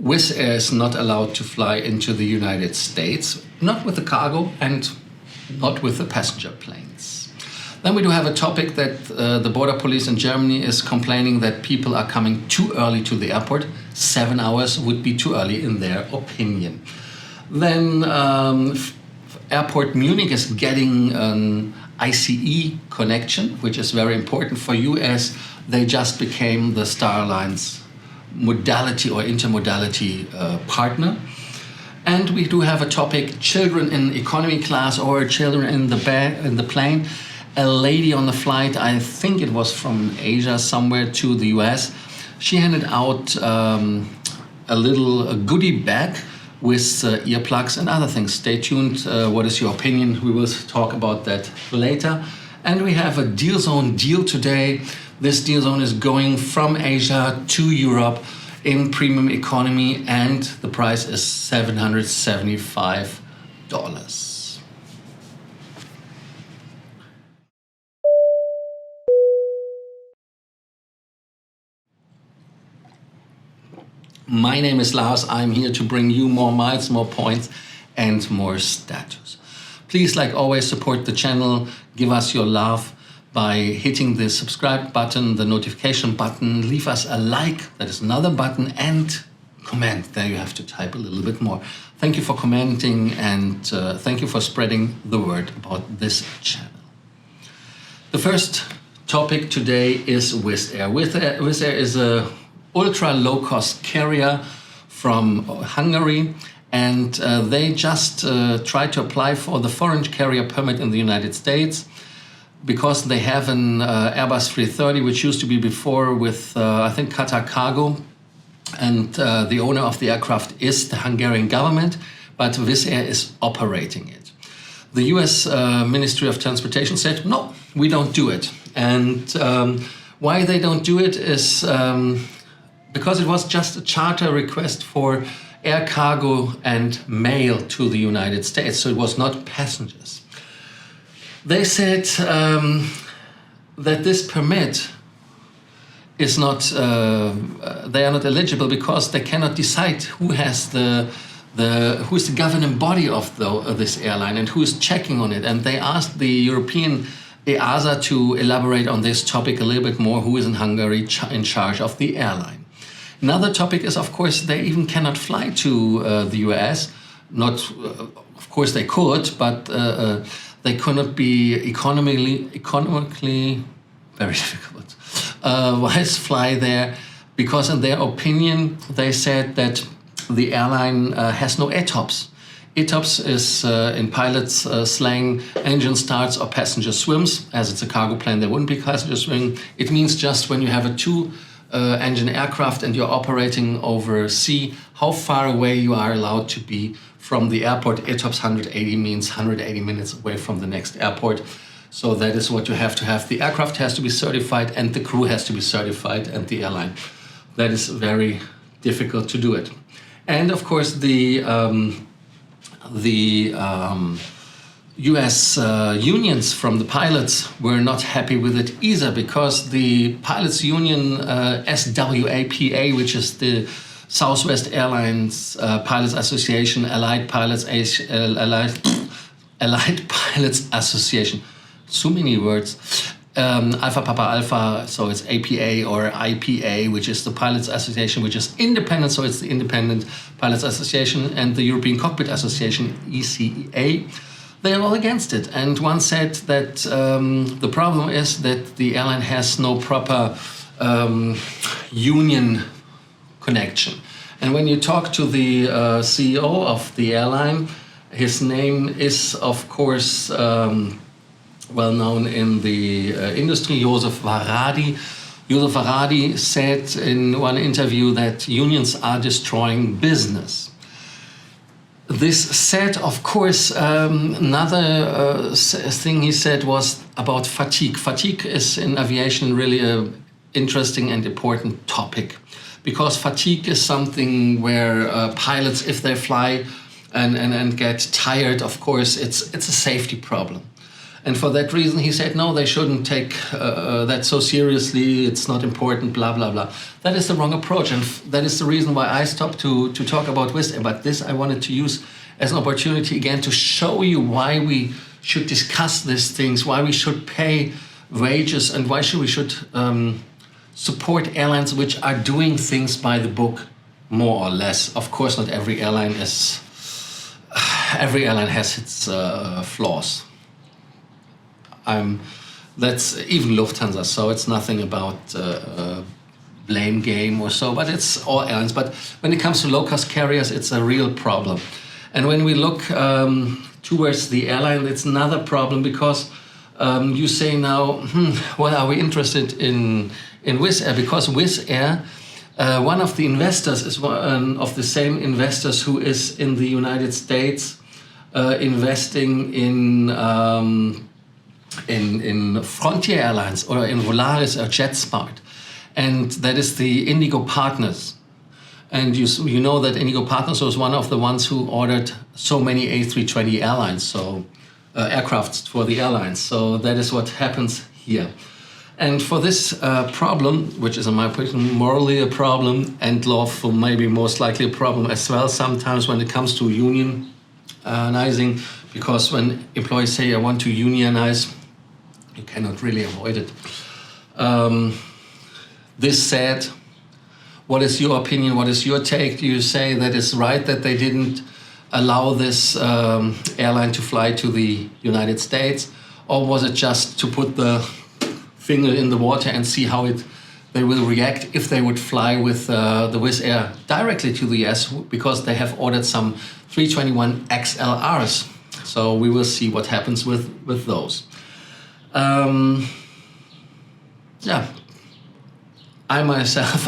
Wizz Air is not allowed to fly into the United States, not with the cargo and not with the passenger planes. Then we do have a topic that the border police in Germany is complaining that people are coming too early to the airport. 7 hours would be too early in their opinion. Then Airport Munich is getting an ICE connection, which is very important for you as they just became the Star Alliance modality or intermodality partner. And we do have a topic, children in economy class or children in the plane. A lady on the flight, I think it was from Asia somewhere to the US, she handed out a little goodie bag with earplugs and other things. Stay tuned. What is your opinion? We will talk about that later. And we have a deal zone deal today. This deal zone is going from Asia to Europe in premium economy, and the price is $775. My name is Lars. I'm here to bring you more miles, more points, and more status. Please, like always, support the channel. Give us your love by hitting the subscribe button, the notification button. Leave us a like, that is another button, and comment. There you have to type a little bit more. Thank you for commenting, and thank you for spreading the word about this channel. The first topic today is Wizz Air. Wizz Air is a ultra low-cost carrier from Hungary, and they just tried to apply for the foreign carrier permit in the United States because they have an Airbus 330, which used to be before with, I think, Qatar Cargo, and the owner of the aircraft is the Hungarian government, but Wizz Air is operating it. The US Ministry of Transportation said, no, we don't do it. And why they don't do it is because it was just a charter request for air cargo and mail to the United States, so it was not passengers. They said that this permit is not, they are not eligible because they cannot decide who has who is the governing body of this airline and who is checking on it. And they asked the European EASA to elaborate on this topic a little bit more, who is in Hungary in charge of the airline. Another topic is, of course, they even cannot fly to the US. Not, of course, they could, but they cannot be economically very difficult. Wise fly there because, in their opinion, they said that the airline has no ETOPS. ETOPS is, in pilots' slang, engine starts or passenger swims. As it's a cargo plane, there wouldn't be passenger swimming. It means just when you have a two-engine aircraft and you're operating over sea, how far away you are allowed to be from the airport. ETOPS 180 means 180 minutes away from the next airport. So that is what you have to have. The aircraft has to be certified and the crew has to be certified and the airline. That is very difficult to do it. And of course the US unions from the pilots were not happy with it either, because the pilots union SWAPA, which is the Southwest Airlines Pilots Association, Allied Pilots Association, so many words, Alpha Papa Alpha, so it's APA, or IPA, which is the Pilots Association, which is independent, so it's the Independent Pilots Association, and the European Cockpit Association, ECEA. They are all against it, and one said that the problem is that the airline has no proper union connection. And when you talk to the CEO of the airline, his name is, of course, well known in the industry, Josef Varadi. Josef Varadi said in one interview that unions are destroying business. This said, of course, another thing he said was about fatigue. Fatigue is in aviation really an interesting and important topic, because fatigue is something where pilots, if they fly and get tired, of course, it's a safety problem. And for that reason, he said, no, they shouldn't take that so seriously. It's not important, blah, blah, blah. That is the wrong approach. And that is the reason why I stopped to talk about Wizz Air. But this I wanted to use as an opportunity again to show you why we should discuss these things, why we should pay wages, and why we should support airlines which are doing things by the book, more or less. Of course, not every airline is. Every airline has its flaws. That's even Lufthansa, so it's nothing about blame game or so, but it's all airlines. But when it comes to low-cost carriers, it's a real problem. And when we look towards the airline, it's another problem, because you say now, well, are we interested in Wizz Air? Because Wizz Air, one of the investors is one of the same investors who is in the United States investing in Frontier Airlines or in Volaris or JetSmart, and that is the Indigo Partners. And you know that Indigo Partners was one of the ones who ordered so many A320 airlines, so aircrafts for the airlines. So that is what happens here. And for this problem, which is in my opinion morally a problem and lawful, maybe most likely a problem as well sometimes when it comes to unionizing, because when employees say, I want to unionize, you cannot really avoid it. This said, what is your opinion? What is your take? Do you say that it's right that they didn't allow this airline to fly to the United States? Or was it just to put the finger in the water and see how they will react if they would fly with the Wizz Air directly to the US, because they have ordered some 321 XLRs. So we will see what happens with those. Yeah, I myself,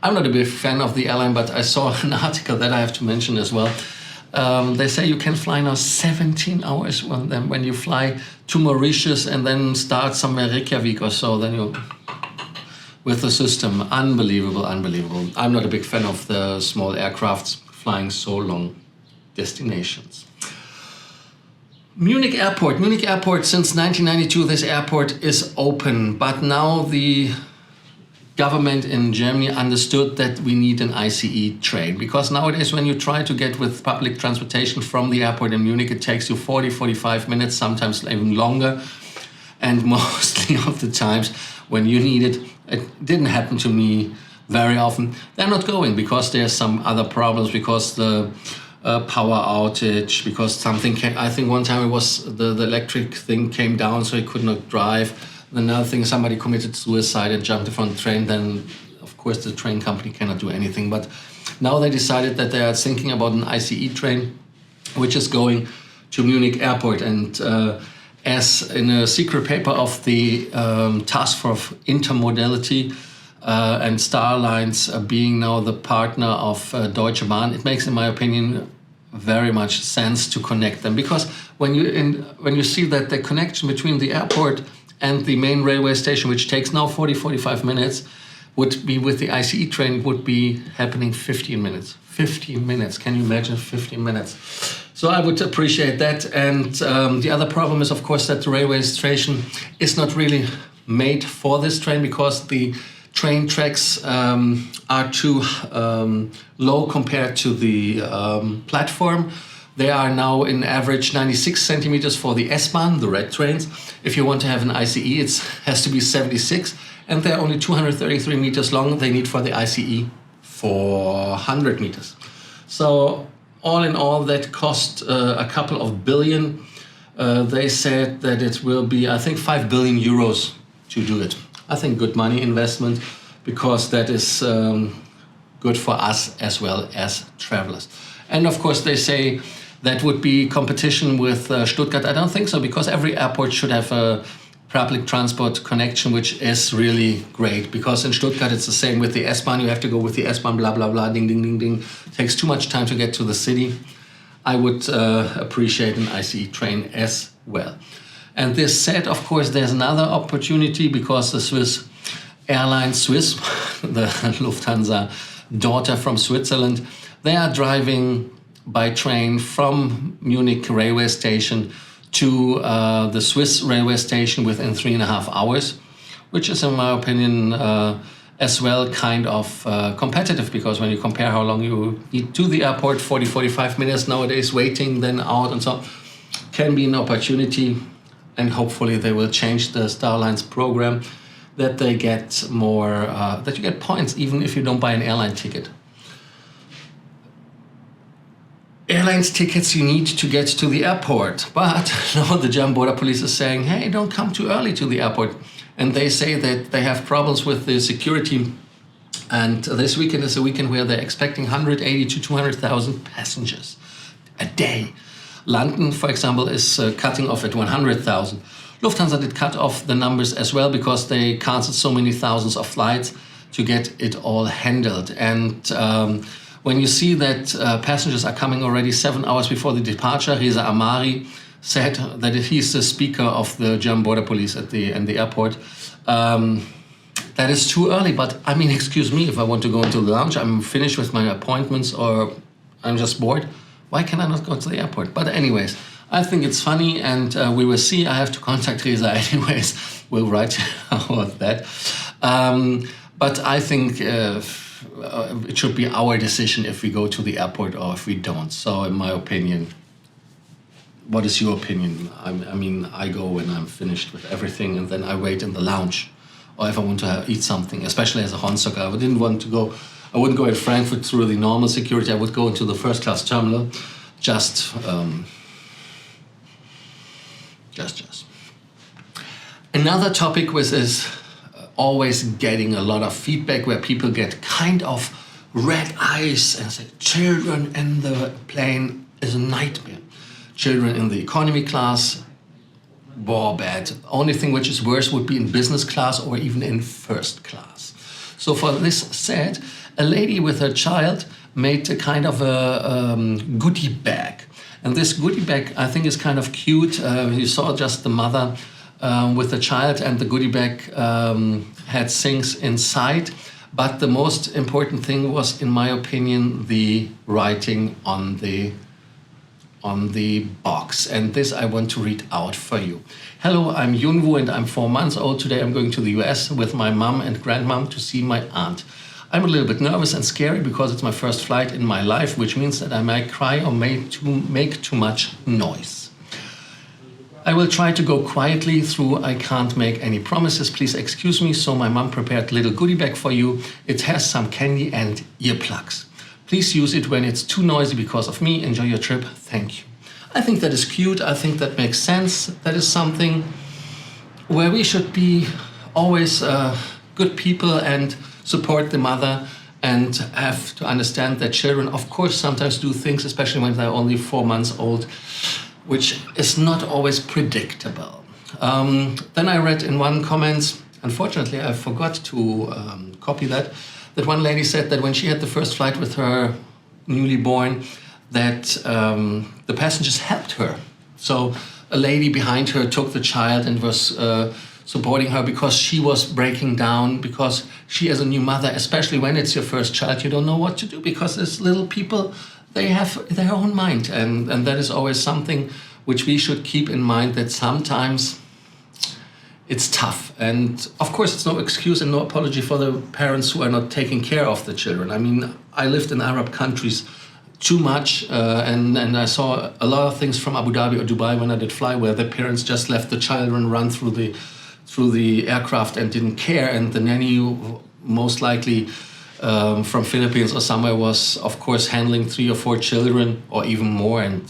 I'm not a big fan of the airline, but I saw an article that I have to mention as well. They say you can fly now 17 hours when you fly to Mauritius and then start somewhere Reykjavik or so, then you with the system. Unbelievable, unbelievable. I'm not a big fan of the small aircrafts flying so long destinations. Munich Airport. Munich Airport, since 1992, this airport is open, but now the government in Germany understood that we need an ICE train, because nowadays when you try to get with public transportation from the airport in Munich, it takes you 40-45 minutes, sometimes even longer. And mostly of the times when you need it, it didn't happen to me very often, they're not going because there's some other problems, because the power outage, because something came, I think one time it was the electric thing came down so he could not drive. Another thing, somebody committed suicide and jumped from the train, then of course the train company cannot do anything. But now they decided that they are thinking about an ICE train which is going to Munich Airport. And as in a secret paper of the Task Force Intermodality and Star Alliance being now the partner of Deutsche Bahn, it makes, in my opinion, very much sense to connect them, because when you see that the connection between the airport and the main railway station, which takes now 40-45 minutes, would be with the ICE train, would be happening 15 minutes. 15 minutes, can you imagine 15 minutes? So I would appreciate that. And the other problem is, of course, that the railway station is not really made for this train, because the train tracks are too low compared to the platform. They are now in average 96 centimeters for the S-Bahn, the red trains. If you want to have an ICE, it has to be 76. And they're only 233 meters long. They need for the ICE 400 meters. So all in all, that cost a couple of billion. They said that it will be, I think, 5 billion euros to do it. I think good money investment, because that is good for us as well as travelers. And of course, they say that would be competition with Stuttgart. I don't think so, because every airport should have a public transport connection, which is really great. Because in Stuttgart, it's the same with the S-Bahn. You have to go with the S-Bahn, blah, blah, blah, ding, ding, ding, ding. It takes too much time to get to the city. I would appreciate an ICE train as well. And this said, of course, there's another opportunity, because the Swiss Airlines, the Lufthansa daughter from Switzerland, they are driving by train from Munich railway station to the Swiss railway station within 3.5 hours, which is, in my opinion, as well kind of competitive, because when you compare how long you need to the airport, 40-45 minutes nowadays waiting, then out and so on, can be an opportunity. And hopefully they will change the Starlines program that they get more, that you get points even if you don't buy an airline ticket. Airlines tickets you need to get to the airport, but now the German border police is saying, hey, don't come too early to the airport. And they say that they have problems with the security. And this weekend is a weekend where they're expecting 180 to 200,000 passengers a day. London, for example, is cutting off at 100,000. Lufthansa did cut off the numbers as well because they canceled so many thousands of flights to get it all handled. And when you see that passengers are coming already 7 hours before the departure, Reza Amari said that he's the speaker of the German border police at the airport. That is too early, but I mean, excuse me, if I want to go into the lounge, I'm finished with my appointments or I'm just bored, why can I not go to the airport? But anyways, I think it's funny, and we will see. I have to contact Reza anyways. We'll write about that. But I think it should be our decision if we go to the airport or if we don't. So in my opinion, what is your opinion? I mean, I go when I'm finished with everything, and then I wait in the lounge. Or if I want to eat something, especially as a Honsocker, I wouldn't go in Frankfurt through the normal security. I would go into the first class terminal. Just. Another topic which is always getting a lot of feedback, where people get kind of red eyes and say, children in the plane is a nightmare. Children in the economy class, bad. Only thing which is worse would be in business class or even in first class. So for this said, a lady with her child made a kind of a goodie bag. And this goodie bag, I think, is kind of cute. You saw just the mother with the child, and the goodie bag had things inside. But the most important thing was, in my opinion, the writing on the box. And this I want to read out for you. Hello, I'm Yunwu and I'm 4 months old. Today I'm going to the US with my mom and grandmom to see my aunt. I'm a little bit nervous and scary because it's my first flight in my life, which means that I might cry or make too much noise. I will try to go quietly through. I can't make any promises. Please excuse me. So my mom prepared a little goodie bag for you. It has some candy and earplugs. Please use it when it's too noisy because of me. Enjoy your trip. Thank you. I think that is cute. I think that makes sense. That is something where we should be always good people and support the mother, and have to understand that children, of course, sometimes do things, especially when they're only 4 months old, which is not always predictable. Then I read in one comment, unfortunately I forgot to copy that one lady said that when she had the first flight with her newly born, that the passengers helped her. So a lady behind her took the child and was supporting her because she was breaking down, because she, as a new mother, especially when it's your first child, you don't know what to do, because as little people, they have their own mind. And that is always something which we should keep in mind, that sometimes it's tough. And of course, it's no excuse and no apology for the parents who are not taking care of the children. I mean, I lived in Arab countries too much, and I saw a lot of things from Abu Dhabi or Dubai when I did fly, where the parents just left the children run through the aircraft and didn't care. And the nanny, most likely from Philippines or somewhere, was of course handling 3 or 4 children or even more, and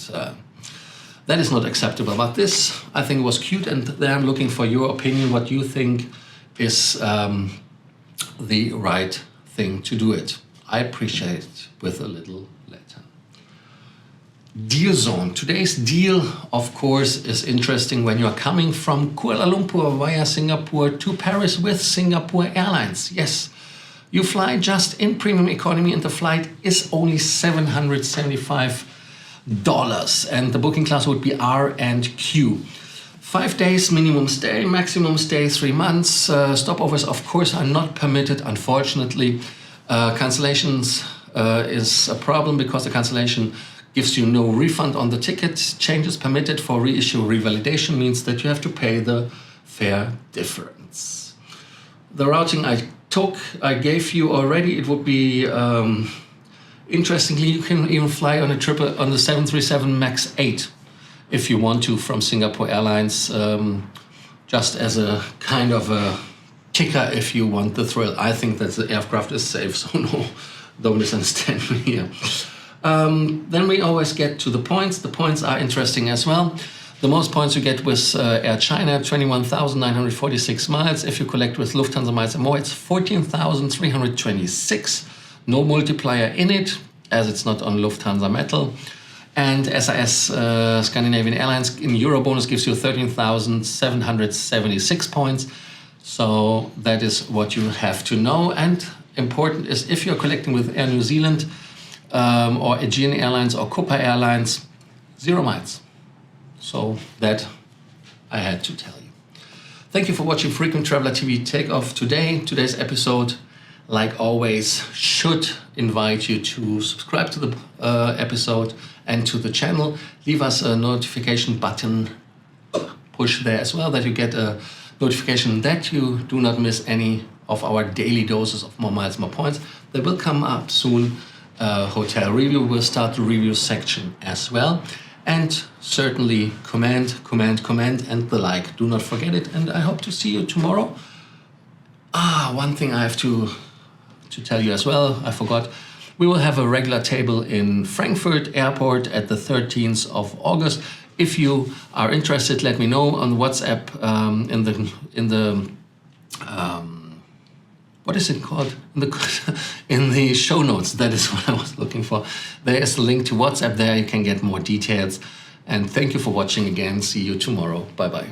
that is not acceptable. But this, I think, was cute, and then I'm looking for your opinion, what you think is the right thing to do it. I appreciate it with a little letter. Deal zone. Today's deal, of course, is interesting when you're coming from Kuala Lumpur via Singapore to Paris with Singapore Airlines. Yes, you fly just in premium economy, and the flight is only $775, and the booking class would be R and Q. 5 days minimum stay, maximum stay 3 months. Stopovers, of course, are not permitted, unfortunately. Cancellations is a problem because the cancellation gives you no refund on the ticket. Changes permitted for reissue revalidation means that you have to pay the fare difference. The routing I gave you already. It would be, interestingly, you can even fly on on the 737 MAX 8 if you want to from Singapore Airlines, just as a kind of a kicker if you want the thrill. I think that the aircraft is safe, so no, don't misunderstand me here. Then we always get to the points. The points are interesting as well. The most points you get with Air China, 21,946 miles. If you collect with Lufthansa Miles and More, it's 14,326. No multiplier in it, as it's not on Lufthansa Metal. And SAS Scandinavian Airlines in Euro bonus gives you 13,776 points. So that is what you have to know. And important is if you're collecting with Air New Zealand or Aegean Airlines or Copa Airlines, 0 miles. So that I had to tell you. Thank you for watching Frequent Traveler TV Takeoff today. Today's episode, like always, should invite you to subscribe to the episode and to the channel. Leave us a notification button push there as well, that you get a notification that you do not miss any of our daily doses of More Miles, More Points. They will come up soon. Hotel review will start the review section as well. And certainly comment, and the like. Do not forget it. And I hope to see you tomorrow. One thing I have to tell you as well, I forgot. We will have a regular table in Frankfurt Airport at the 13th of August. If you are interested, let me know on WhatsApp in the what is it called? In the show notes. That is what I was looking for. There is a link to WhatsApp there. You can get more details. And thank you for watching again. See you tomorrow. Bye-bye.